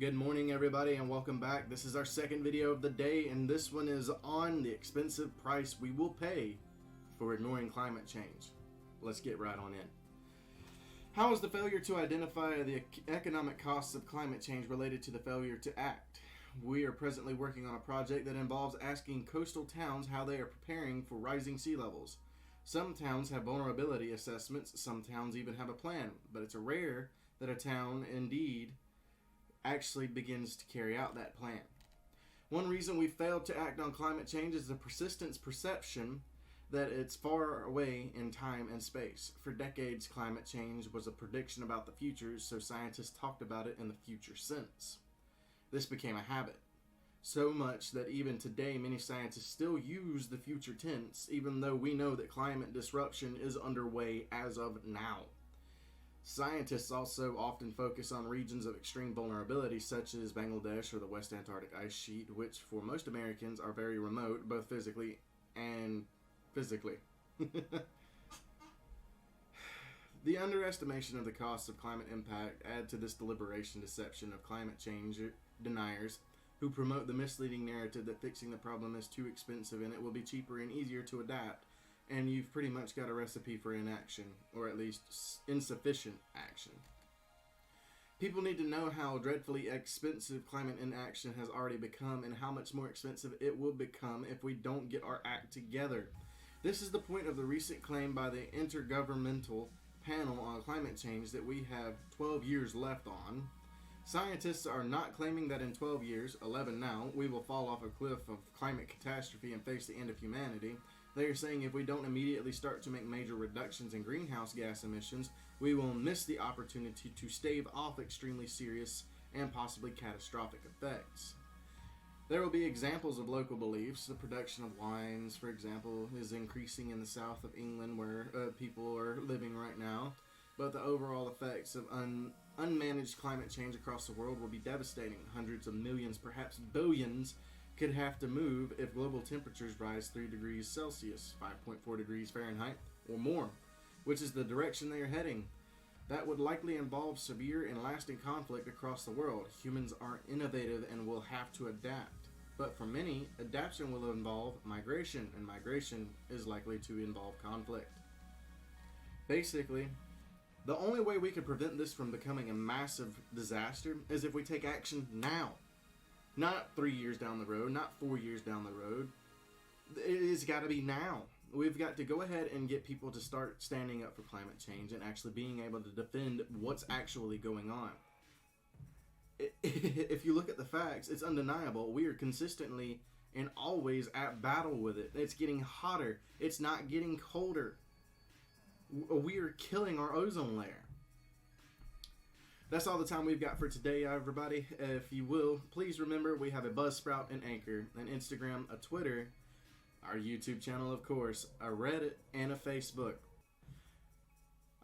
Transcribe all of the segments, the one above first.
Good morning, everybody, and welcome back. This is our second video of the day, and this one is on the expensive price we will pay for ignoring climate change. Let's get right on in. How is the failure to identify the economic costs of climate change related to the failure to act? We are presently working on a project that involves asking coastal towns how they are preparing for rising sea levels. Some towns have vulnerability assessments, some towns even have a plan, but it's rare that a town indeed actually begins to carry out that plan. One reason we failed to act on climate change is the persistent perception that it's far away in time and space. For decades, climate change was a prediction about the future, so scientists talked about it in the future sense. This became a habit, so much that even today many scientists still use the future tense, even though we know that climate disruption is underway as of now. Scientists also often focus on regions of extreme vulnerability, such as Bangladesh or the West Antarctic ice sheet, which for most Americans are very remote, both physically and physically. The underestimation of the costs of climate impact add to this deliberation deception of climate change deniers who promote the misleading narrative that fixing the problem is too expensive and it will be cheaper and easier to adapt. And you've pretty much got a recipe for inaction, or at least insufficient action. People need to know how dreadfully expensive climate inaction has already become and how much more expensive it will become if we don't get our act together. This is the point of the recent claim by the Intergovernmental Panel on Climate Change that we have 12 years left on. Scientists are not claiming that in 12 years, 11 now, we will fall off a cliff of climate catastrophe and face the end of humanity. They are saying if we don't immediately start to make major reductions in greenhouse gas emissions, we will miss the opportunity to stave off extremely serious and possibly catastrophic effects. There will be examples of local beliefs. The production of wines, for example, is increasing in the south of England where people are living right now. But the overall effects of unmanaged climate change across the world will be devastating. Hundreds of millions, perhaps billions, could have to move if global temperatures rise 3 degrees Celsius, 5.4 degrees Fahrenheit, or more, which is the direction they are heading. That would likely involve severe and lasting conflict across the world. Humans are innovative and will have to adapt. But for many, adaptation will involve migration, and migration is likely to involve conflict. Basically, the only way we can prevent this from becoming a massive disaster is if we take action now. Not 3 years down the road, not 4 years down the road. It's got to be now. We've got to go ahead and get people to start standing up for climate change and actually being able to defend what's actually going on. If you look at the facts, it's undeniable. We are consistently and always at battle with it. It's getting hotter. It's not getting colder. We are killing our ozone layer. That's all the time we've got for today, everybody. If you will, please remember we have a Buzzsprout, an Anchor, an Instagram, a Twitter, our YouTube channel, of course, a Reddit, and a Facebook.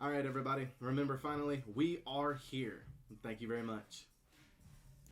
All right, everybody. Remember, finally, we are here. Thank you very much.